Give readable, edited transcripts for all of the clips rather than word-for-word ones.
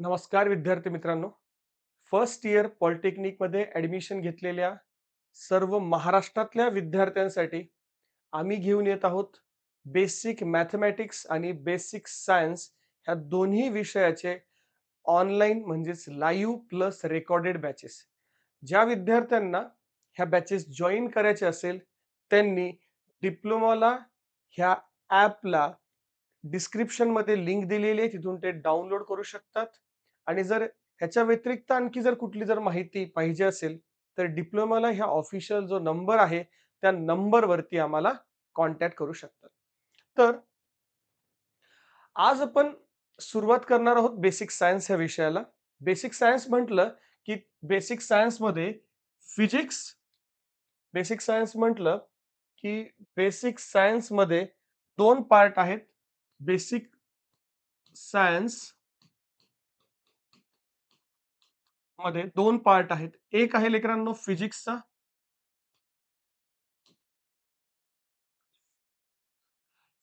नमस्कार विद्यार्थी मित्रांनो. फर्स्ट इयर पॉलिटेक्निकमध्ये ॲडमिशन घेतलेल्या सर्व महाराष्ट्रातल्या विद्यार्थ्यांसाठी आम्ही घेऊन येत आहोत बेसिक मॅथमॅटिक्स आणि बेसिक सायन्स ह्या दोन्ही विषयाचे ऑनलाईन म्हणजेच लाईव्ह प्लस रेकॉर्डेड बॅचेस. ज्या विद्यार्थ्यांना ह्या बॅचेस जॉइन करायचे असेल, त्यांनी डिप्लोमाला ह्या ॲपला डिस्क्रिप्शनमध्ये लिंक दिलेली आहे. तिथून ते डाउनलोड करू शकतात. आणि जर ह्याच्या व्यतिरिक्त आणखी जर कुठली जर माहिती पाहिजे असेल, तर डिप्लोमाला ह्या ऑफिशियल जो नंबर आहे, त्या नंबरवरती आम्हाला कॉन्टॅक्ट करू शकतात. तर आज आपण सुरुवात करणार आहोत बेसिक सायन्स ह्या विषयाला. बेसिक सायन्स म्हटलं, की बेसिक सायन्समध्ये फिजिक्स बेसिक सायन्स म्हटलं, की बेसिक सायन्समध्ये 2 पार्ट आहेत. बेसिक सायन्स मध्ये 2 पार्ट आहेत. एक आहे लेकरांनो फिजिक्सचा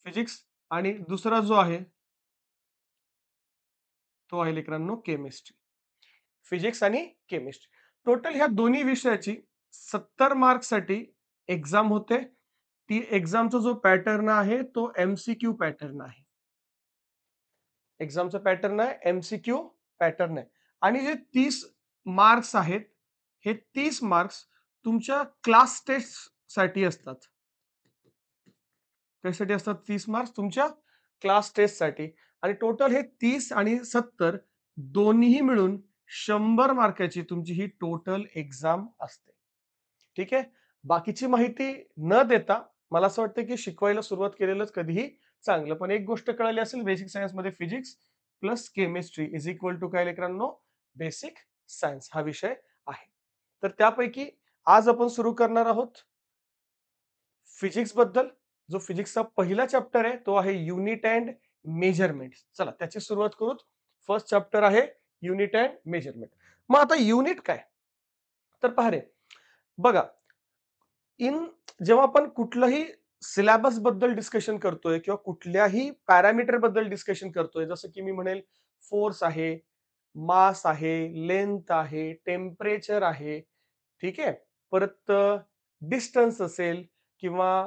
फिजिक्स आणि दुसरा जो आहे, तो आहे लेकरांनो केमिस्ट्री. फिजिक्स आणि केमिस्ट्री. टोटल ह्या दोन्ही विषयाची 70 मार्क्ससाठी एक्झाम होते. ती एक्झामचा जो पॅटर्न आहे, तो एम-सी-क्यू पॅटर्न आहे. एक्झामचा पॅटर्न आहे, एम-सी-क्यू पॅटर्न आहे. आणि जे 30 मार्क्स आहेत, हे 30 मार्क्स तुमच्या क्लास टेस्टसाठी असतात. कशासाठी असतात 30 मार्क्स? तुमच्या क्लास टेस्टसाठी. आणि टोटल हे 30 आणि 70 दोन्हीही मिळून 100 मार्काची तुमची ही टोटल एक्झाम असते. ठीक आहे. बाकीची माहिती न देता मला असं वाटतं, की शिकवायला सुरुवात केलेलंच कधीही चांगलं. पण एक गोष्ट कळाली असेल, बेसिक सायन्समध्ये physics plus chemistry is equal to काय लेकरांनो? बेसिक सायन्स हा विषय आहे. तर त्यापैकी आज आपण सुरू करणार आहोत फिजिक्स बद्दल. जो फिजिक्सचा पहिला चॅप्टर आहे, तो आहे युनिट अँड मेजरमेंट. चला त्याची सुरुवात करू. फर्स्ट चॅप्टर आहे युनिट अँड मेजरमेंट. मग आता युनिट काय? तर पहा रे, बघा, इन जेव्हा आपण कुठलंही सिलॅबस बद्दल डिस्कशन करतोय किंवा कुठल्याही पॅरामीटर बद्दल डिस्कशन करतोय, जसं की मी म्हणेल फोर्स आहे, मास आहे, लेंथ आहे, टेम्परेचर आहे, ठीक आहे. परत डिस्टन्स असेल किंवा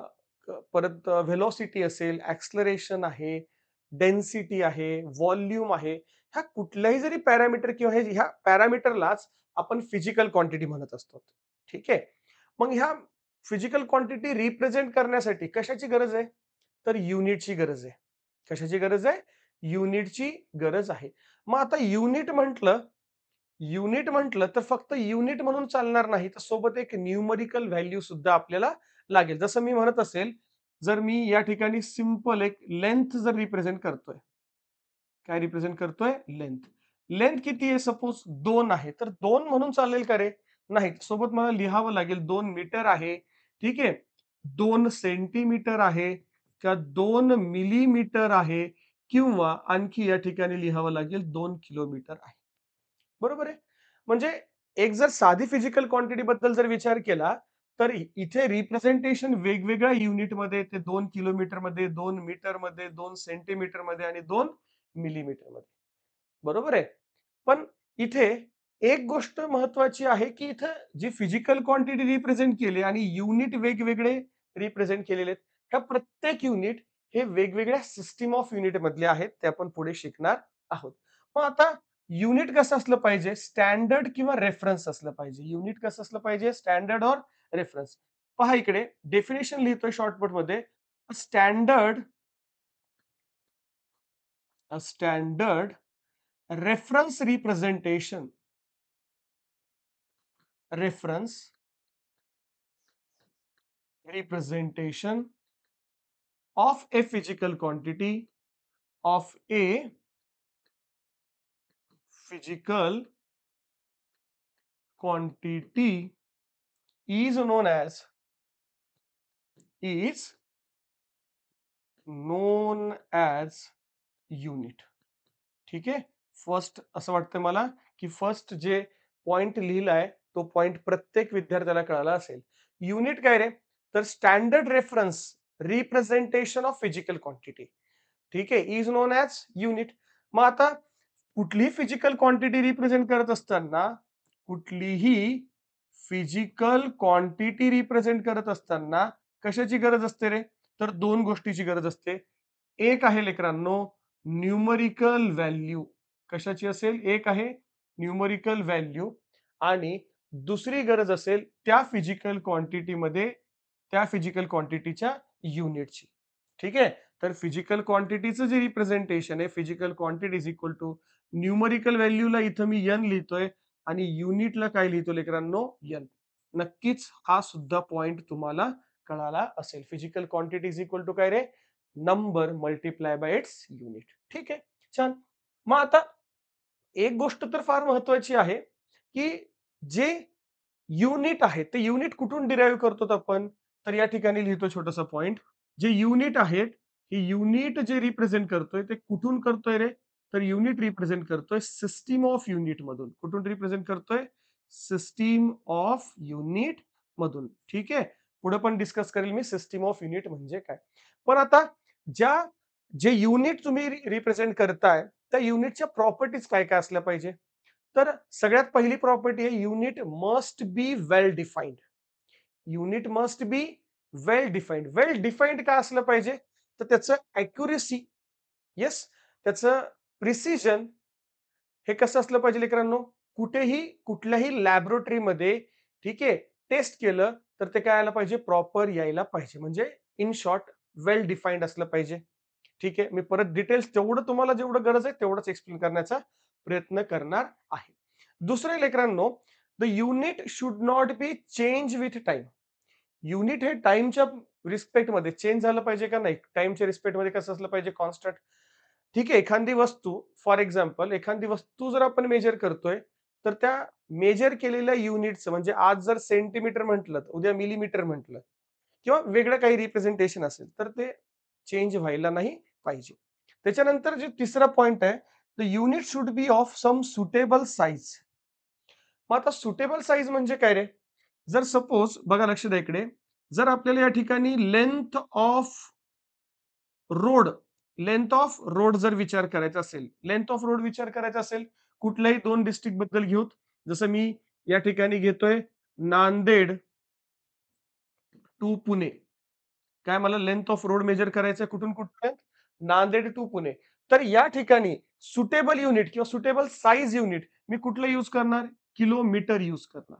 परत व्हेलॉसिटी असेल, ॲक्सेलरेशन आहे, डेन्सिटी आहे, व्हॉल्यूम आहे. ह्या कुठल्याही जरी पॅरामीटर किंवा ह्या पॅरामीटरलाच आपण फिजिकल क्वांटिटी म्हणत असतो. ठीक आहे. मग ह्या फिजिकल क्वांटिटी रिप्रेझेंट करण्यासाठी कशाची गरज आहे? तर युनिटची गरज आहे. कशाची गरज आहे? युनिटची गरज आहे. मग आता युनिट म्हटलं तर फक्त युनिट म्हणून चालणार नाही, तर सोबत एक न्यूमरिकल व्हॅल्यू सुद्धा आपल्याला लागेल. जसं मी म्हणत असेल, जर मी या ठिकाणी सिंपल एक लेंथ जर रिप्रेझेंट करतोय, काय रिप्रेझेंट करतोय? लेंथ. लेंथ किती आहे? सपोज 2 आहे. तर 2 म्हणून चालेल का रे? नाही. सोबत मला लिहावं लागेल 2 मीटर आहे. ठीक आहे. 2 सेंटीमीटर आहे का 2 मिलीमीटर आहे किंवा आणखी या ठिकाणी लिहावं लागेल 2 किलोमीटर आहे. बरोबर आहे. म्हणजे एक जर साधी फिजिकल क्वांटिटी बद्दल जर विचार केला, तर इथे रिप्रेझेंटेशन वेगवेगळ्या युनिटमध्ये ते 2 किलोमीटरमध्ये, 2 मीटरमध्ये, 2 सेंटीमीटरमध्ये आणि 2 मिलीमीटरमध्ये. बरोबर आहे. पण इथे एक गोष्ट महत्त्वाची आहे, की इथं जी फिजिकल क्वांटिटी रिप्रेझेंट केली आणि युनिट वेगवेगळे रिप्रेझेंट केलेले आहेत. ह्या प्रत्येक युनिट हे वेगवेगळ्या सिस्टम ऑफ युनिट मधले आहेत. ते आपण पुढे शिकणार आहोत. मग आता युनिट कसं असलं पाहिजे? स्टँडर्ड किंवा रेफरन्स असलं पाहिजे. युनिट कसं असलं पाहिजे? Standard or reference. पहा इकडे डेफिनेशन लिहितोय शॉर्टकटमध्ये. Standard standard reference representation reference representation of a physical quantity of a physical quantity is known as is known as unit. ठीक आहे. फर्स्ट असं वाटतं मला, की फर्स्ट जे पॉइंट लिहिलाय, तो पॉइंट प्रत्येक विद्यार्थ्याला कळाला असेल. युनिट काय रे? तर standard reference representation of physical quantity. ठीक आहे. Is non as unit. मग आता कुठलीही फिजिकल क्वांटिटी रिप्रेझेंट करत असताना, कुठलीही फिजिकल क्वांटिटी रिप्रेझेंट करत असताना कशाची गरज असते रे? तर 2 गोष्टीची गरज असते. एक आहे लेकरांनो न्यूमरिकल व्हॅल्यू. कशाची असेल? एक आहे न्यूमरिकल व्हॅल्यू आणि दुसरी गरज असेल त्या फिजिकल क्वांटिटीच्या युनिटची. ठीक आहे? तर फिजिकल क्वांटिटीचं जे रिप्रेझेंटेशन आहे, physical quantity is equal to numerical व्हॅल्यूला इथं मी एन लिहितोय आणि युनिटला काय लिहितो लेकरांनो? एन. नक्कीच हा सुद्धा पॉइंट तुम्हाला कळाला असेल. Physical quantity is equal to काय रे? Number multiply by its unit. ठीक आहे. छान. मग आता एक गोष्ट तर फार महत्वाची आहे, की जे युनिट आहे, ते युनिट कुठून डिराईव्ह करतो आपण? तर या ठिकाणी लिहितो छोटासा पॉइंट. जे युनिट आहेत, हे युनिट जे रिप्रेझेंट करतोय, ते कुठून करतोय रे? तर युनिट रिप्रेझेंट करतोय सिस्टम ऑफ युनिट मधून. कुठून रिप्रेझेंट करतोय? सिस्टम ऑफ युनिट मधून. ठीक आहे. पुढे पण डिस्कस करेल मी सिस्टम ऑफ युनिट म्हणजे काय. पण आता ज्या जे युनिट तुम्ही रिप्रेझेंट करताय, त्या युनिटच्या प्रॉपर्टीज काय-काय असल्या पाहिजे? तर सगळ्यात पहिली प्रॉपर्टी आहे unit must be well defined. Unit must be well defined. Well defined काय असलं पाहिजे? तर त्याचं अॅक्युरसी, येस, त्याचं प्रिसिजन हे कसं असलं पाहिजे लेकरांनो? कुठेही कुठल्याही लॅबोरेटरीमध्ये ठीक आहे, टेस्ट केलं तर ते काय यायला पाहिजे? प्रॉपर यायला पाहिजे. म्हणजे इन शॉर्ट वेल डिफाइंड असलं पाहिजे. ठीक आहे. मी परत डिटेल्स जेवढं तुम्हाला जेवढं गरज आहे तेवढंच एक्सप्लेन करण्याचा प्रयत्न करणार आहे. दुसरे लेकरांनो, the unit should not be change with time. Unit हे टाइमच्या रिस्पेक्टमध्ये चेंज झालं पाहिजे का नाही? टाइमच्या रिस्पेक्टमध्ये कसं असलं पाहिजे? कॉन्स्टंट. ठीक आहे. एखादी वस्तू फॉर एक्झाम्पल एखादी वस्तू जर आपण मेजर करतोय, तर त्या मेजर केलेल्या युनिटचं म्हणजे आज जर सेंटीमीटर म्हटलं, उद्या मिलीमीटर म्हटलं किंवा वेगळं काही रिप्रेझेंटेशन असेल, तर ते चेंज व्हायला नाही पाहिजे. त्याच्यानंतर जे तिसरा पॉइंट आहे, the unit should be of some suitable size. मग आता सुटेबल साइज म्हणजे काय रे? जर सपोज बघा लक्ष द्या इकडे, जर आपल्याला या ठिकाणी रोड लेंथ ऑफ रोड जर विचार करायचा असेल, लेंथ ऑफ रोड विचार करायचा असेल, कुठल्याही 2 डिस्ट्रिक्ट बद्दल घेऊत. जसं मी या ठिकाणी घेतोय नांदेड टू पुणे. काय मला लेंथ ऑफ रोड मेजर करायचं कुठून कुठपर्यंत? नांदेड टू पुणे. तर या ठिकाणी सुटेबल युनिट किंवा सुटेबल साइज युनिट मी कुठलं यूज करणार? किलोमीटर यूज करणार.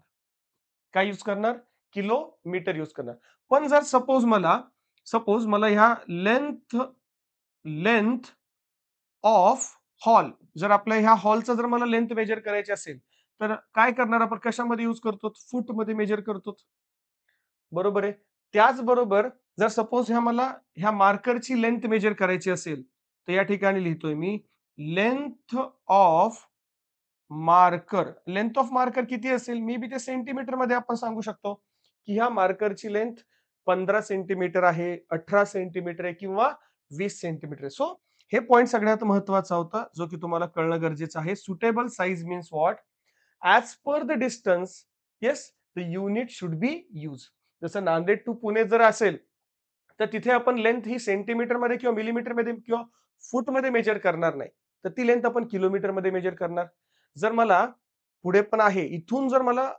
काय यूज करणार? किलोमीटर यूज करणार. पण जर सपोज मला ह्या लेंथ लेंथ ऑफ हॉल जर आपल्या ह्या हॉलचा जर मला लेंथ मेजर करायची असेल, तर काय करणार आपण? कशामध्ये यूज करतो? फूटमध्ये मेजर करतो. बरोबर आहे. त्याचबरोबर जर सपोज मला ह्या मार्करची लेंथ मेजर करायची असेल, तर या ठिकाणी लिहितोय मी length of marker. Length of marker किती असेल? मे बी ते सेंटीमीटरमध्ये आपण सांगू शकतो, की ह्या मार्करची लेंथ 15 सेंटीमीटर आहे, 18 सेंटीमीटर आहे किंवा 20 सेंटीमीटर आहे. सो हे पॉइंट सगळ्यात महत्त्वाचा होता, जो की तुम्हाला कळणं गरजेचं आहे. Suitable size means what? As per the distance, yes, the unit should be used. जसं नांदेड टू पुणे जर असेल, तर तिथे आपण लेंथ ही सेंटीमीटरमध्ये किंवा मिलीमीटरमध्ये किंवा फूटमध्ये मेजर करणार नाही. तर ती लेंथ आपण किलोमीटरमध्ये मेजर करणार. जर मला पुढे पण आहे, इथून जर मला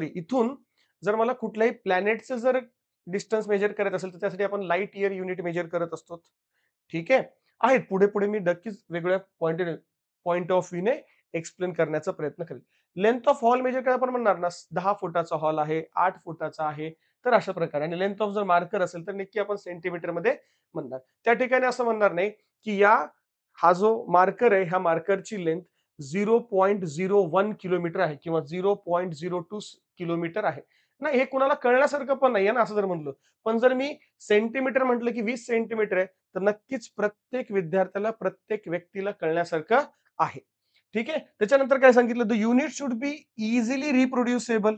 इथून जर मला कुठल्याही प्लॅनेटचं जर डिस्टन्स मेजर करायचं असेल, तर त्यासाठी आपण लाईट इयर युनिट मेजर करत असतो. ठीक आहे. आहेत पुढे-पुढे मी नक्कीच वेगवेगळ्या पॉइंट ऑफ व्ह्यूने एक्सप्लेन करण्याचा प्रयत्न करेल. लेंथ ऑफ हॉल मेजर काय आपण म्हणणार ना, 10 फुटाचा हॉल आहे, 8 फुटाचा आहे. तर अशा प्रकारे आणि लेंथ ऑफ जर मार्कर असेल, तर नक्की आपण सेंटीमीटरमध्ये म्हणणार. त्या ठिकाणी असं म्हणणार नाही, की हा जो मार्कर आहे, ह्या मार्करची लेंथ 0.01 किलोमीटर आहे किंवा 0.02 किलोमीटर आहे. नाही, हे कुणाला कळण्यासारखं पण नाहीये ना, असं जर म्हणलं. पण जर मी सेंटीमीटर म्हटलं, की 20 सेंटीमीटर आहे, तर नक्कीच प्रत्येक विद्यार्थ्याला, प्रत्येक व्यक्तीला कळण्यासारखं आहे. ठीक आहे. त्याच्यानंतर काय सांगितलं? The unit should be easily reproducible.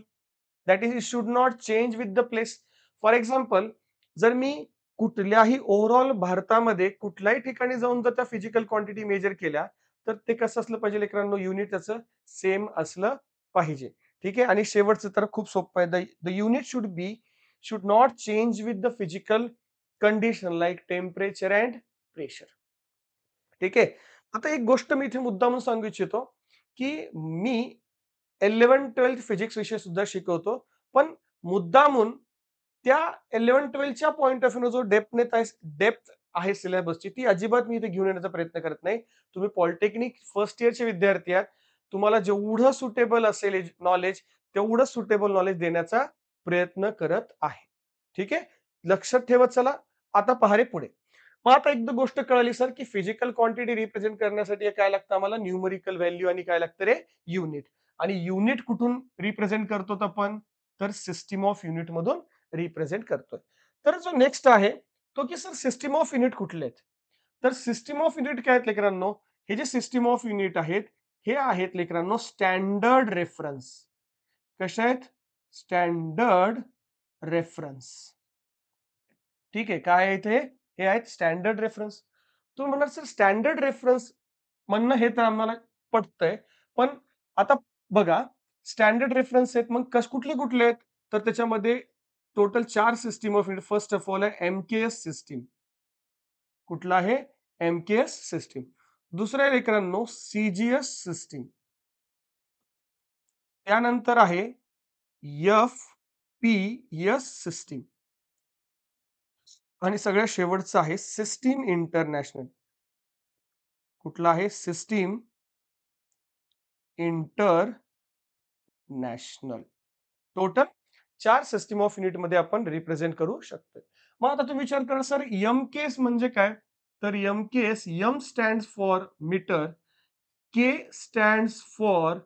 That is it should not change with the place. For example, जर मी कुठल्याही ओव्हरऑल भारतामध्ये कुठल्याही ठिकाणी जाऊन जर त्या फिजिकल क्वांटिटी मेजर केल्या, तर ते कसं असलं पाहिजे लेकरांनो? युनिट त्याचं सेम असलं पाहिजे. ठीक आहे. आणि शेवटचं तर खूप सोपं आहे. The unit should not change with the physical condition like temperature and pressure. ठीक आहे. आता एक गोष्ट मी इथे मुद्दामून सांगू इच्छितो, की मी 11th-12th फिजिक्स विषय सुद्धा शिकवतो. पण मुद्दामून त्या 11th-12thच्या पॉइंट ऑफ व्ह्यूने जो डेप्थ आहे सिलेबसची, ती अजिबात मी इथे घेऊन येण्याचा प्रयत्न करत नाही. तुम्ही पॉलिटेक्निक फर्स्ट इयरचे विद्यार्थी आहात. तुम्हाला जेवढं सुटेबल असेल नॉलेज, तेवढं सुटेबल नॉलेज देण्याचा प्रयत्न करत आहे. ठीक आहे? लक्षात ठेवत चला. आता पहा रे पुढे. मग आता एकदा गोष्ट कळाली सर, की फिजिकल क्वांटिटी रिप्रेझेंट करण्यासाठी काय लागतं आम्हाला न्यूमेरिकल व्हॅल्यू आणि काय लागतं रे युनिट. आणि युनिट कुठून रिप्रेझेंट करतो आपण? तर सिस्टम ऑफ युनिट मधून रिप्रेझेंट करतोय. तर जो नेक्स्ट आहे तो की सर सिस्टम ऑफ युनिट कुठले आहेत? तर सिस्टम ऑफ युनिट काय आहेत लेकरांनो? हे जे सिस्टम ऑफ युनिट आहेत, हे आहेत लेकरांनो स्टँडर्ड रेफरन्स. कशा आहेत? Standard reference. ठीक आहे. काय आहे इथे? हे आहेत स्टँडर्ड रेफरन्स. तुम्ही म्हणाल सर स्टँडर्ड रेफरन्स म्हणणं हे तर आम्हाला पटतंय. पण आता बघा स्टँडर्ड रेफरन्स आहेत मग कुठले-कुठले आहेत? तर त्याच्यामध्ये total 4 system of unit. First of all आहे एम-के-एस सिस्टम. कुठला आहे? एम-के-एस सिस्टम. दुसरं आहे मित्रांनो सी-जी-एस सिस्टम. त्यानंतर आहे एफ-पी-एस सिस्टम आणि सगळ्यात शेवटचं आहे सिस्टम इंटरनॅशनल. कुठला आहे? System international. Total 4 system of unit मध्ये आपण रिप्रेझेंट करू शकतो. मग आता तुम्ही विचार करा सर एम-के-एस म्हणजे काय? तर MKS M stands for metre, K stands for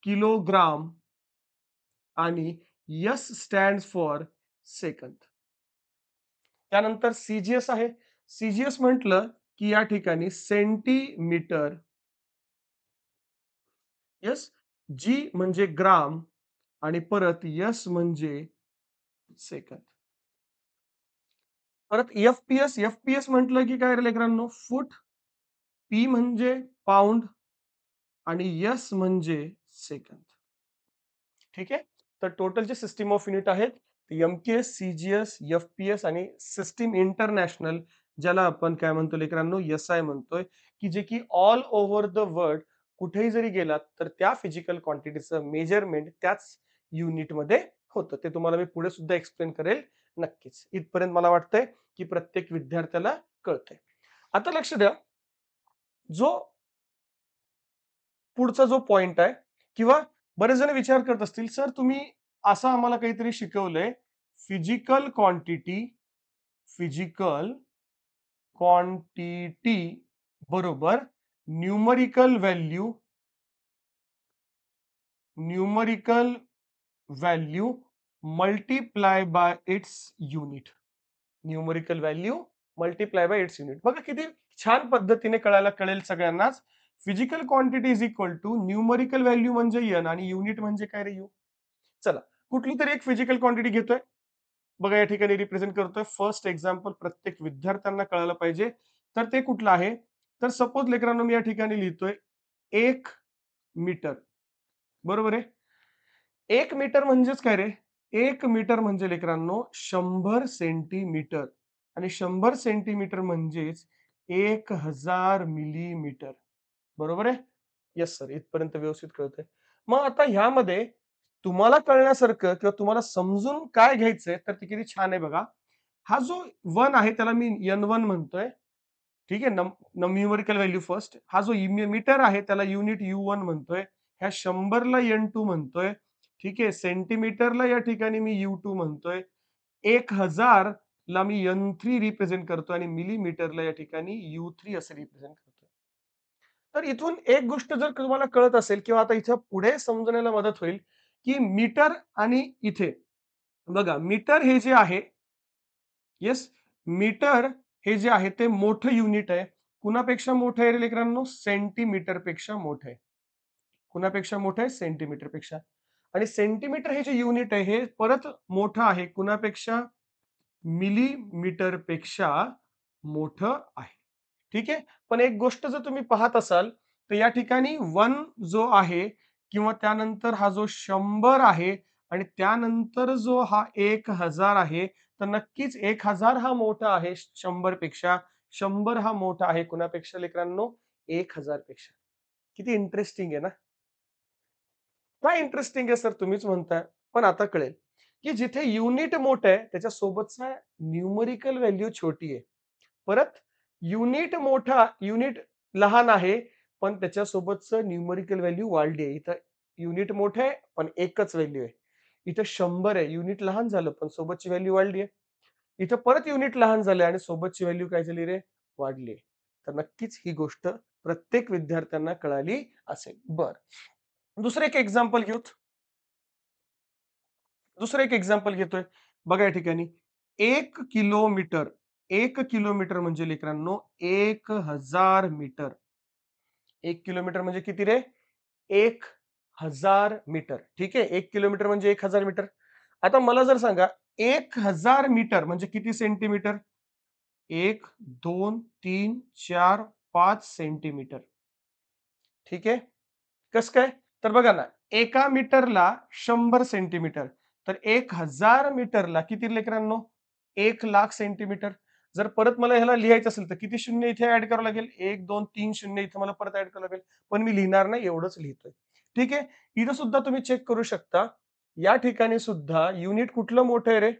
kilogram आणि एस स्टँड्स फॉर सेकंद. त्यानंतर सी-जी-एस आहे. सी-जी-एस म्हटलं की या ठिकाणी सेंटीमीटर, येस, जी म्हणजे ग्राम आणि परत एस म्हणजे सेकंद. परत एफ-पी-एस, एफ-पी-एस म्हटलं की काय रे लेकरांनो? फूट, पी म्हणजे पाउंड आणि एस म्हणजे सेकंद. ठीक आहे. तर टोटल जे सिस्टम ऑफ युनिट आहेत एम-के-एस, सी-जी-एस, एफ-पी-एस आणि सिस्टम इंटरनॅशनल ज्याला आपण काय म्हणतो लेकरांनो एस-आय म्हणतोय, की जे की ऑल ओव्हर द वर्ल्ड कुठेही जरी गेलात तर त्या फिजिकल क्वांटिटीचं मेजरमेंट त्याच युनिटमध्ये होतं. ते तुम्हाला मी पुढे सुद्धा एक्सप्लेन करेल नक्कीच. इथपर्यंत मला वाटतंय की प्रत्येक विद्यार्थ्याला कळतंय. आता लक्ष द्या, जो पुढचा जो पॉइंट आहे किंवा बरेच जण विचार करत असतील, सर तुम्ही असं आम्हाला काहीतरी शिकवलंय, फिजिकल क्वांटिटी फिजिकल क्वांटिटी बरोबर numerical value numerical value multiply by its unit. Numerical value multiply by its unit. बघा किती छान पद्धतीने कळेल सगळ्यांनाच. Physical quantity is equal to numerical value म्हणजे एन आणि युनिट म्हणजे काय रे यू. चला कुठली तरी एक फिजिकल क्वांटिटी घेतोय. बघा या ठिकाणी रिप्रेझेंट करतोय. फर्स्ट एक्झाम्पल प्रत्येक विद्यार्थ्यांना कळायला पाहिजे. तर ते कुठलं आहे? तर सपोज लेकरांनो मी या ठिकाणी लिहितोय 1 मीटर. बरोबर आहे? 1 मीटर म्हणजेच काय रे? 1 मीटर म्हणजे लेकरांनो 100 सेंटीमीटर आणि 100 सेंटीमीटर म्हणजेच 1000 मिलीमीटर. बरोबर आहे? Yes sir. इथपर्यंत व्यवस्थित कळतंय. मग आता ह्यामध्ये तुम्हाला कळण्यासारखं किंवा तुम्हाला समजून काय घ्यायचंय तर ते किती छान आहे बघा. हा जो 1 आहे त्याला मी N1 म्हणतोय. ठीक आहे. Numerical value first. हा जो मीटर आहे त्याला युनिट U1 म्हणतोय. ह्या 100ला N2 म्हणतोय. ठीक आहे. सेंटीमीटरला या ठिकाणी मी U2 म्हणतोय. 1000 ला मी N3 रिप्रेझेंट करतोय आणि मिलीमीटरला या ठिकाणी U3 असं रिप्रेझेंट करतोय. तर इथून एक गोष्ट जर तुम्हाला कळत असेल किंवा आता इथं पुढे समजण्याला मदत होईल, की मीटर आणि इथे बघा मीटर हे जे आहे, येस, मीटर हे जे आहे ते मोठं युनिट आहे. कुणापेक्षा मोठं आहे रे लेकरांनो? सेंटीमीटर पेक्षा मोठं आहे. कुणापेक्षा मोठं आहे? सेंटीमीटर पेक्षा. आणि सेंटीमीटर हे जे युनिट आहे हे परत मोठं आहे. कुणापेक्षा? मिलीमीटर पेक्षा मोठं आहे. ठीक आहे. पण एक गोष्ट जर तुम्ही पाहत असाल, तर या ठिकाणी 1 जो आहे किंवा त्यानंतर हा जो 100 आहे आणि त्यानंतर जो हा 1000 आहे, तर नक्कीच 1000 हा मोठा आहे 100 पेक्षा. 100 हा मोठा आहे कुणापेक्षा लेकरांनो? 1000 पेक्षा. किती इंटरेस्टिंग आहे ना? काय इंटरेस्टिंग आहे सर तुम्हीच म्हणताय. पण आता कळेल, की जिथे युनिट मोठं आहे त्याच्या सोबतचा न्यूमरिकल व्हॅल्यू छोटी आहे. परत युनिट लहान आहे, पण त्याच्यासोबतचं न्यूमरिकल व्हॅल्यू वाढली आहे. इथं युनिट मोठं आहे, पण एकच व्हॅल्यू आहे. इथं 100 आहे, युनिट लहान झालं, पण सोबतची व्हॅल्यू वाढली आहे. इथं परत युनिट लहान झाले आणि सोबतची व्हॅल्यू काय झाली रे? वाढली आहे. तर नक्कीच ही गोष्ट प्रत्येक विद्यार्थ्यांना कळाली असेल. बरं. दुसरं एक एक्झाम्पल घेऊत. दुसरं एक एक्झाम्पल घेतोय. बघा या ठिकाणी 1 किलोमीटर, 1 किलोमीटर म्हणजे लेकरांनो 1000 मीटर. 1 किलोमीटर म्हणजे किती रे? 1000 मीटर. ठीक आहे. 1 किलोमीटर म्हणजे 1000 मीटर. आता मला जर सांगा 1000 मीटर म्हणजे किती सेंटीमीटर? 1, 2, 3, 4, 5 सेंटीमीटर. ठीक आहे. कसं काय? तर बघा ना, एका मीटरला 100 सेंटीमीटर. तर 1000 मीटरला किती लेकरांनो? 1,00,000 सेंटीमीटर. जर परत मला ह्याला लिहायचं असेल, तर किती शून्य इथे ॲड करावं लागेल? 1, 2, 3 शून्य इथे मला परत ॲड करावं लागेल. पण मी लिहिणार नाही, एवढंच लिहितोय. ठीक आहे. इथं सुद्धा तुम्ही चेक करू शकता. या ठिकाणी सुद्धा युनिट कुठलं मोठं आहे रे?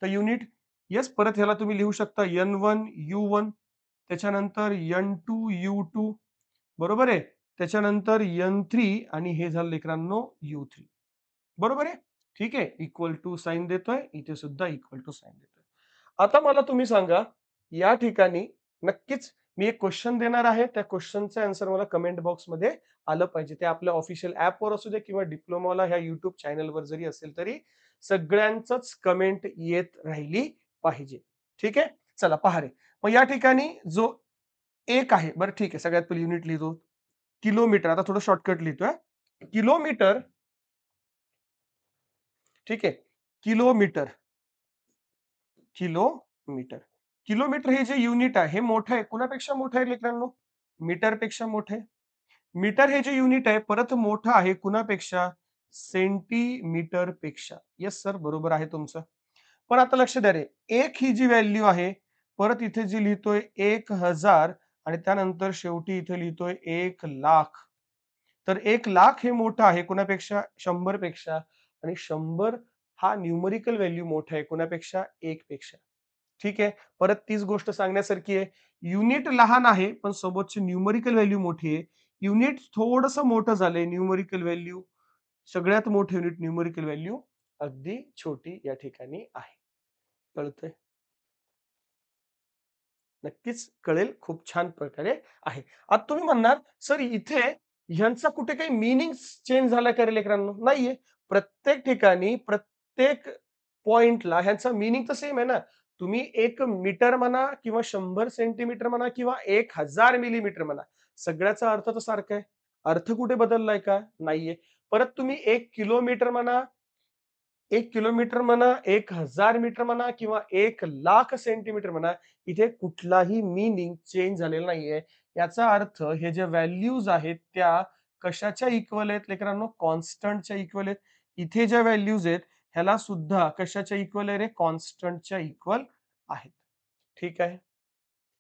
तर युनिट येस, परत ह्याला तुम्ही लिहू शकता N1, U1 त्याच्यानंतर N2, U2 बरोबर आहे. त्याच्यानंतर N3 आणि हे झालं लेकरांनो U3 बरोबर आहे? ठीक आहे. इक्वल टू साइन देतोय. इथे सुद्धा इक्वल टू साइन देतोय. आता मला तुम्ही सांगा, या ठिकाणी नक्कीच मी एक क्वेश्चन देणार आहे. त्या क्वेश्चनचं आन्सर मला कमेंट बॉक्समध्ये आलं पाहिजे. ते आपल्या ऑफिशियल ॲपवर असू दे किंवा डिप्लोमाला ह्या YouTube चॅनलवर जरी असेल तरी सगळ्यांचंच कमेंट येत राहिली पाहिजे. ठीक आहे? चला पहा रे. मग या ठिकाणी जो 1 आहे. बरं ठीक आहे. सगळ्यात पहिली युनिट लिहितो. किलोमीटर आता थोडं शॉर्टकट लिहितोय. किलोमीटर ठीक आहे. Kilometre, kilometre. किलोमीटर हे जे युनिट आहे, हे मोठं आहे. कुणापेक्षा मोठं आहे मित्रांनो? मीटरपेक्षा मोठं आहे. मीटर हे जे युनिट आहे, परत मोठं आहे कुणापेक्षा? सेंटीमीटरपेक्षा. येस सर, बरोबर आहे तुमचं. पण आता लक्ष द्या रे, 1 ही जी व्हॅल्यू आहे, परत इथे जी लिहितोय 1000 आणि त्यानंतर शेवटी इथे लिहितोय 1,00,000. तर 1,00,000 हे मोठं आहे कुणापेक्षा? 100 पेक्षा आणि 100 हा न्यूमरिकल व्हॅल्यू मोठा आहे कुणापेक्षा? 1 पेक्षा. ठीक आहे. परत तीच गोष्ट सांगण्यासारखी आहे. युनिट लहान आहे, पण सोबतची न्यूमरिकल व्हॅल्यू मोठी आहे. युनिट थोडंसं मोठं झालंय, न्यूमरिकल व्हॅल्यू सगळ्यात मोठं युनिट न्यूमरिकल व्हॅल्यू अगदी छोटी या ठिकाणी आहे. कळतंय? नक्कीच कळेल. खूप छान प्रकारे आहे. आता तुम्ही म्हणणार, "सर इथे ह्यांचा कुठे काही मीनिंग्स चेंज झाला का रे लेकरांनो?" नाहीये. प्रत्येक ठिकाणी, प्रत्येक पॉइंटला ह्यांचा मीनिंग तर सेम आहे ना. तुम्ही 1 मीटर म्हणा किंवा 100 सेंटीमीटर म्हणा किंवा 1000 मिलीमीटर म्हणा. सगळ्याचा अर्थ तर सारखा आहे. अर्थ कुठे बदललाय का? नाहीये. परत तुम्ही 1 किलोमीटर म्हणा 1 किलोमीटर म्हणा, 1000 मीटर म्हणा किंवा 1,00,000 सेंटीमीटर म्हणा, इथे कुठलाही मीनिंग चेंज झालेला नाहीये. याचा अर्थ हे जे व्हॅल्यूज आहेत त्या कशाच्या इक्वल आहेत लेकरांनो? कॉन्स्टंटच्या इक्वल आहेत. इथे ज्या व्हॅल्यूज आहेत ह्याला सुद्धा कशाच्या इक्वल आहे रे? कॉन्स्टंटच्या इक्वल आहेत. ठीक आहे.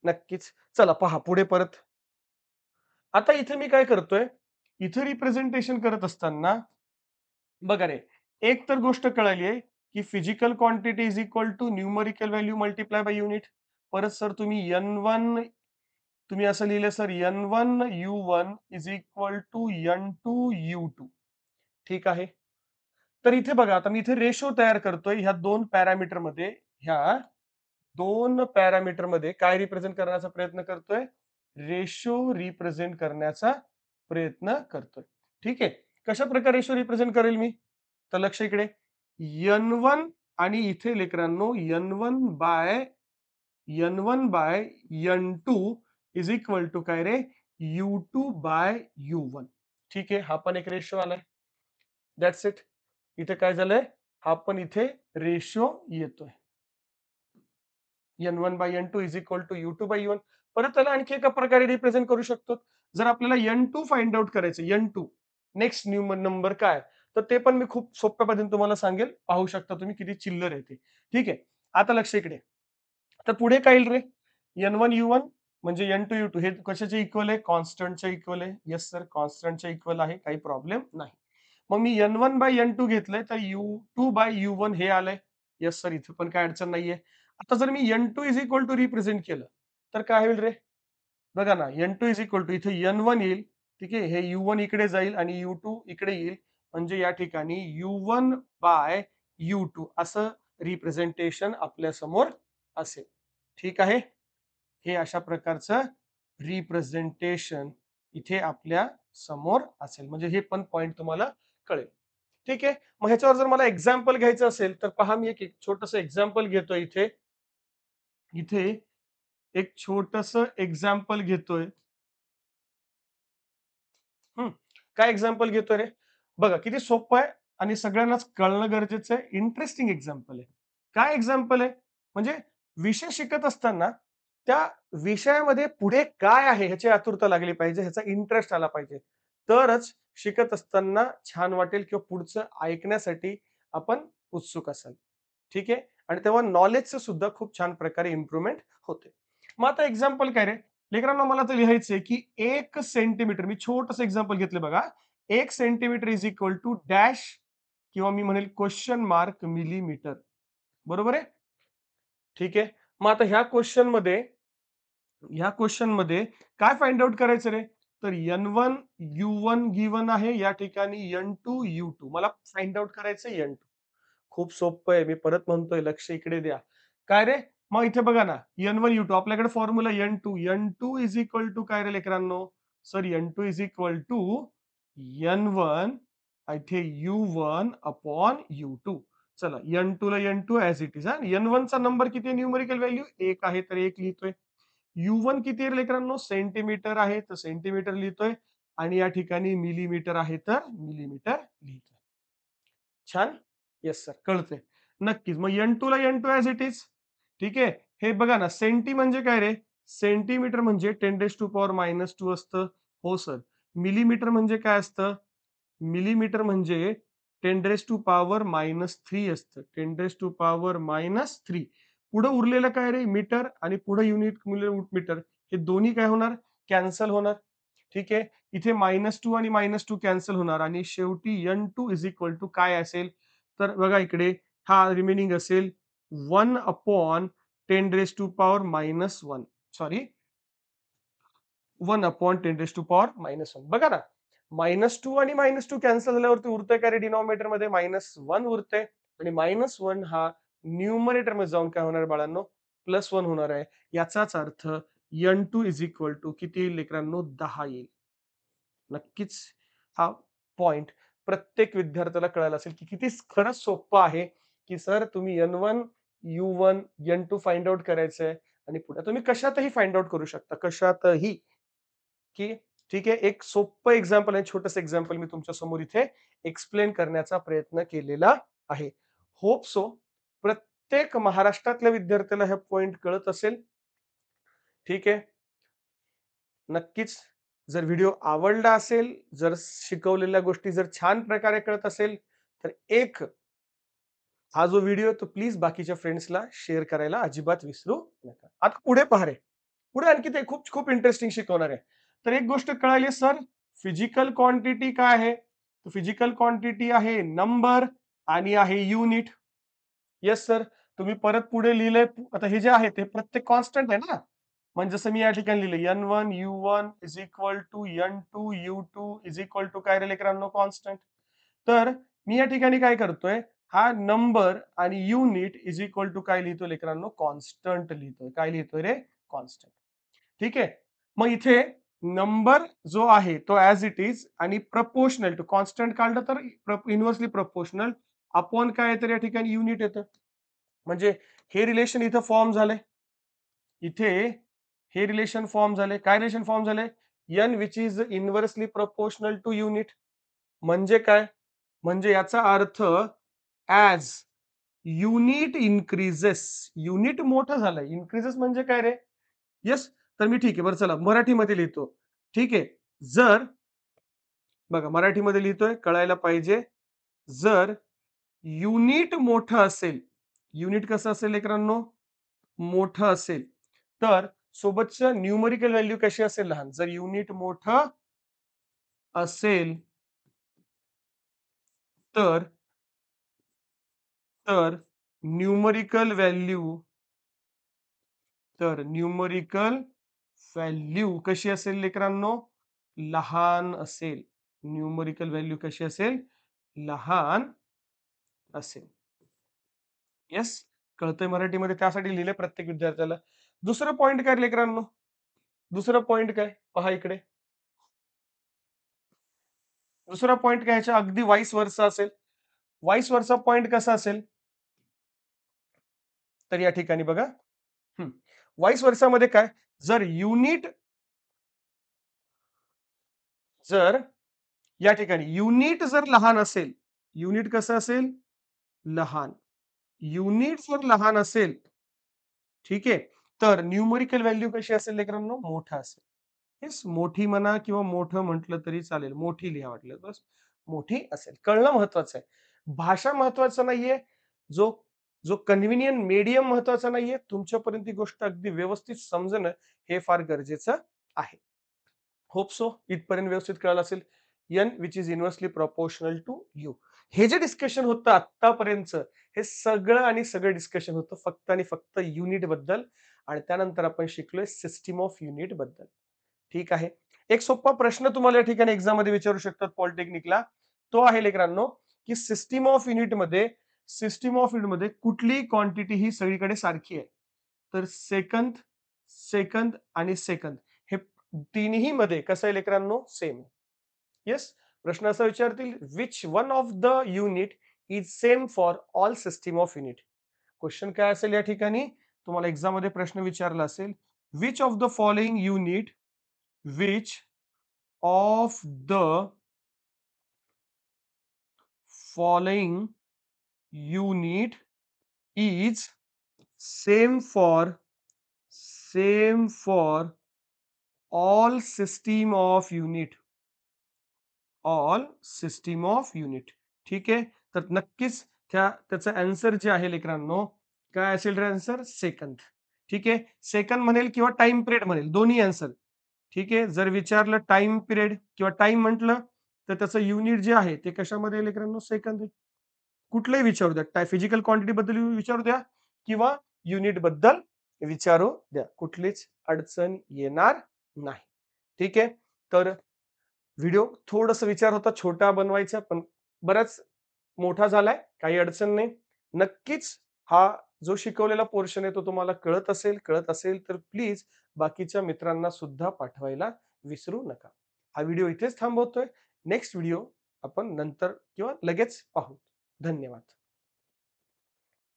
नक्कीच. चला पहा पुढे परत. आता इथे मी काय करतोय? इथे रिप्रेझेंटेशन करत असताना बघा रे, एक तर गोष्ट कळाली आहे, की physical quantity is equal to numerical value multiply by unit. परत सर तुम्ही N1 तुम्ही असं लिहिलं sir N1 U1 is equal to N2 U2. ठीक आहे. तर इथे बघा आता मी इथे रेशो तयार करतोय ह्या 2 पॅरामीटरमध्ये ह्या 2 पॅरामीटरमध्ये काय रिप्रेझेंट करण्याचा प्रयत्न करतोय? रेशो रिप्रेझेंट करण्याचा प्रयत्न करतोय. ठीक आहे. कशाप्रकारे रेशो रिप्रेझेंट करेल मी? तर लक्ष इकडे N1 आणि इथे लेकरांनो N1 by N2 is equal to काय रे? U2 bye U1. ठीक आहे. हा पण एक रेशो आलाय. That's it. इथे काय झालंय? हा पण इथे रेशो येतोय. N1/N2 is equal to U2/U1. परत त्याला आणखी एका प्रकारे रिप्रेझेंट करू शकतो. जर आपल्याला N2 फाइंड आउट करायचं N2 नेक्स्ट नंबर काय? तर ते पण मी खूप सोप्या पद्धतीने तुम्हाला सांगेल. पाहू शकता तुम्ही किती चिल्लर आहे ते. ठीक आहे. आता लक्ष इकडे. तर पुढे काय येईल रे? N1 U1 म्हणजे N2 U2 हे कशाचे इक्वल आहे? कॉन्स्टंटच्या इक्वल आहे. येस सर, कॉन्स्टंटच्या इक्वल आहे. काही प्रॉब्लेम नाही. मग मी N1/N2 घेतलंय तर U2/U1 हे आलंय. येस सर, इथे पण काही अडचण नाहीये. आता जर मी N2 is equal to represent केलं, तर काय होईल रे? बघा ना, N2 इज इक्वल टू इथे N1 येईल. ठीक आहे. हे U1 इकडे जाईल आणि U2 इकडे येईल. म्हणजे या ठिकाणी U1/U2 असं रिप्रेझेंटेशन आपल्या समोर असेल. ठीक आहे. हे अशा प्रकारचं रिप्रेझेंटेशन इथे आपल्या समोर असेल. म्हणजे हे पण पॉइंट तुम्हाला कळेल. ठीक आहे. मग ह्याच्यावर जर मला एक्झाम्पल घ्यायचं असेल, तर पहा मी एक छोटंसं एक्झाम्पल घेतोय इथे. इथे एक छोटंसं एक्झाम्पल घेतोय. हं. काय एक्झाम्पल घेतोय रे? बघा किती सोपं आहे आणि सगळ्यांनाच कळणं गरजेचं आहे. इंटरेस्टिंग एक्झाम्पल आहे. काय एक्झाम्पल आहे? म्हणजे विषय शिकत असताना त्या विषयामध्ये पुढे काय आहे ह्याची आतुरता लागली पाहिजे, ह्याचा इंटरेस्ट आला पाहिजे. तरच शिकत असताना छान वाटेल किंवा पुढचं ऐकण्यासाठी आपण उत्सुक असाल. ठीक आहे? आणि तेव्हा नॉलेजचं सुद्धा खूप छान प्रकारे इम्प्रूव्हमेंट होते. मग आता एक्झाम्पल काय रे? लेकरांनो मला तर लिहायचंय की 1 सेंटीमीटर मी छोटंसं एक्झाम्पल घेतलं बघा. 1 centimetre is equal to dash किंवा मी म्हणेल क्वेशन मार्क मिलीमीटर. बरोबर आहे? ठीक आहे. मग आता ह्या क्वेश्चनमध्ये काय फाइंड आउट करायचं रे? तर N1 U1 गिव्हन आहे. या ठिकाणी N2 U2 मला फाइंड आउट करायचं N2. खूप सोपं आहे. मी परत म्हणतोय लक्ष इकडे द्या. काय रे? मग इथे बघा ना N1 U2 आपल्याकडे formula N2. N2 is equal to काय रे लेकरांनो? Sir N2 is equal to N1 इथे U1 अपॉन U2. चला N2 ला N2 ॲज इट इज हां. N1 चा नंबर किती आहे न्यूमेरिकल व्हॅल्यू 1 आहे तर 1 लिहितोय. U1 किती आहे लेकरांनो? सेंटीमीटर आहे तर सेंटीमीटर लिहितोय आणि या ठिकाणी मिलीमीटर आहे तर मिलीमीटर लिहितोय. छान? येस सर, कळतंय. नक्कीच. मग N2 ला N2 ॲज इट इज. ठीक आहे. हे बघा ना, सेंटी म्हणजे काय रे? सेंटीमीटर म्हणजे 10⁻⁻² असतं. हो सर. मिलीमीटर म्हणजे काय असतं? मिलीमीटर म्हणजे 10⁻³ असतं. 10⁻³ पुढं उरलेलं काय रे? मीटर आणि पुढे युनिट मीटर हे दोन्ही काय होणार? कॅन्सल होणार. ठीक आहे. इथे -2 आणि -2 कॅन्सल होणार आणि शेवटी N2 इज इक्वल टू काय असेल? तर बघा इकडे हा रिमेनिंग असेल 1/10⁻⁻1 सॉरी 1/10⁻1 बघा ना, -2 आणि -2 कॅन्सल झाल्यावरती उरतंय का रे डिनॉमिनेटरमध्ये -1 उरतंय आणि -1 हा न्यूमरेटरमध्ये जाऊन काय होणार आहे बाळांनो? +1 होणार आहे. याचाच अर्थ N2 इज इक्वल टू किती येईल लेकरांनो? 10 येईल. नक्कीच हा पॉइंट प्रत्येक विद्यार्थ्याला कळायला असेल, की किती खरंच सोप्पं आहे, की सर तुम्ही N1, U1, N2 find out करायचंय आणि पुढे तुम्ही कशातही फाइंड आउट करू शकता. कशातही. की ठीक आहे. एक सोप्पं एक्झाम्पल आहे, छोटंसं एक्झाम्पल मी तुमच्या समोर इथे एक्सप्लेन करण्याचा प्रयत्न केलेला आहे. होप सो प्रत्येक महाराष्ट्रातल्या विद्यार्थ्याला हा पॉइंट कळत असेल. ठीक आहे. नक्कीच जर व्हिडिओ आवडला असेल, जर शिकवलेल्या गोष्टी जर छान प्रकारे कळत असेल, तर एक हा जो व्हिडिओ आहे तो प्लीज बाकीच्या फ्रेंड्सला शेअर करायला अजिबात विसरू नका. आता पुढे पहा रे. पुढे आणखी ते खूप खूप इंटरेस्टिंग शिकवणार आहे. तर एक गोष्ट कळाली सर, फिजिकल क्वांटिटी काय आहे? फिजिकल क्वांटिटी आहे नंबर आणि आहे युनिट. Yes sir. तुम्ही परत पुढे लिहिलंय. आता हे जे आहे ते प्रत्येक कॉन्स्टंट आहे ना? म्हणजे जसं मी या ठिकाणी लिहिलं N1 U1 is equal to N2 U2 is equal to काय रे लेकरांनो? कॉन्स्टंट. तर मी या ठिकाणी काय करतोय? हा नंबर आणि युनिट इज इक्वल टू काय लिहितो लेकरांनो? कॉन्स्टंट लिहितोय. काय लिहितोय रे? कॉन्स्टंट. ठीक आहे. मग इथे नंबर जो आहे तो ॲज इट इज आणि प्रपोर्शनल टू कॉन्स्टंट काढलं तर इन्व्हर्सली प्रपोर्शनल अपॉन काय येतं या ठिकाणी युनिट येतं. म्हणजे हे रिलेशन इथं फॉर्म झालंय. इथे हे रिलेशन फॉर्म झाले. काय रिलेशन फॉर्म झाले? N which is inversely proportional to unit. म्हणजे काय? म्हणजे याचा अर्थ ॲज युनिट इन्क्रीजेस युनिट मोठं झालंय. इन्क्रीजेस म्हणजे काय रे? येस. तर मी ठीक आहे. बरं चला मराठीमध्ये लिहितो. ठीक आहे. जर बघा मराठीमध्ये लिहितोय कळायला पाहिजे. जर युनिट मोठं असेल, युनिट कसं असेल लेकरांनो? मोठं असेल, तर सोबतचं न्यूमरिकल व्हॅल्यू कशी असेल लहान. जर युनिट मोठं असेल तर तर न्यूमरिकल व्हॅल्यू कशी असेल लेकरांनो? लहान असेल. न्यूमरिकल व्हॅल्यू कशी असेल? लहान असेल. येस? कळतंय मराठीमध्ये त्यासाठी लिहिलंय प्रत्येक विद्यार्थ्याला. दुसरं पॉइंट काय लेकरांनो? दुसरं पॉइंट काय? पहा इकडे. दुसरा पॉइंट काय ह्याच्या अगदी व्हाईस वर्सा असेल. व्हाईस वर्सा पॉइंट कसा असेल? तर या ठिकाणी बघा. हं. व्हाईस वर्सामध्ये काय? जर युनिट जर या ठिकाणी युनिट जर लहान असेल, युनिट कसं असेल? लहान. युनिट जर लहान असेल, ठीक आहे. तर न्यूमरिकल व्हॅल्यू कशी असेल लेकरांनो? मोठा असेल. येस, मोठी म्हणा किंवा मोठं म्हटलं तरी चालेल. मोठी लिहा वाटलं बस. मोठी असेल. कळणं महत्वाचं आहे. भाषा महत्वाचं नाहीये. जो जो कन्व्हिनियंट मीडियम महत्वाचा नाहीये. तुमच्यापर्यंत ही गोष्ट अगदी व्यवस्थित समजणं हे फार गरजेचं आहे. होप सो इथपर्यंत व्यवस्थित कळालं असेल. N which is inversely proportional to U. हे जे डिस्कशन होतं आत्तापर्यंतचं, हे सगळं आणि सगळं डिस्कशन होतं फक्त आणि फक्त युनिट बद्दल आणि त्यानंतर आपण शिकलोय सिस्टम ऑफ युनिट बद्दल. ठीक आहे. एक सोपा प्रश्न तुम्हाला या ठिकाणी एक्झाम मध्ये विचारू शकतात पॉलिटेक्निकला. तो आहे लेकरांनो, की सिस्टम ऑफ युनिट मध्ये कुठली क्वांटिटी ही सगळीकडे सारखी आहे? तर सेकंद, सेकंद आणि सेकंद हे तिन्ही मध्ये कसं आहे लेकरांनो? सेम आहे. येस. प्रश्न असा विचारतील, which one of the unit is same for all system of unit. Question काय असेल या ठिकाणी? तुम्हाला एक्झाम मध्ये प्रश्न विचारला असेल, which of the following unit which of the following unit is same for all system of unit ठीक आहे. तर नक्कीच त्याचं आन्सर जे आहे लेकरांनो, काय असेल रे आन्सर? सेकंद. ठीक आहे. सेकंद म्हणेल किंवा टाइम पिरियड म्हणेल, दोन्ही आन्सर. ठीक आहे. जर विचारलं टाइम पिरियड किंवा टाइम म्हटलं, तर त्याचं युनिट जे आहे ते कशामध्ये आहे लेकरांनो? सेकंद आहे. कुठलंही विचारू द्या. फिजिकल क्वांटिटी बद्दल विचारू द्या किंवा युनिट बद्दल विचारू द्या. कुठलीच अडचण येणार नाही. ठीक आहे. तर व्हिडिओ थोडंसं विचार होता छोटा बनवायचा, पण बराच मोठा झालाय. काही अडचण नाही. नक्कीच हा जो शिकवलेला पोर्शन आहे तो तुम्हाला कळत असेल तर प्लीज बाकीच्या मित्रांना सुद्धा पाठवायला विसरू नका. हा व्हिडिओ इथेच थांबवतोय. नेक्स्ट व्हिडिओ आपण नंतर किंवा लगेच पाहू. धन्यवाद.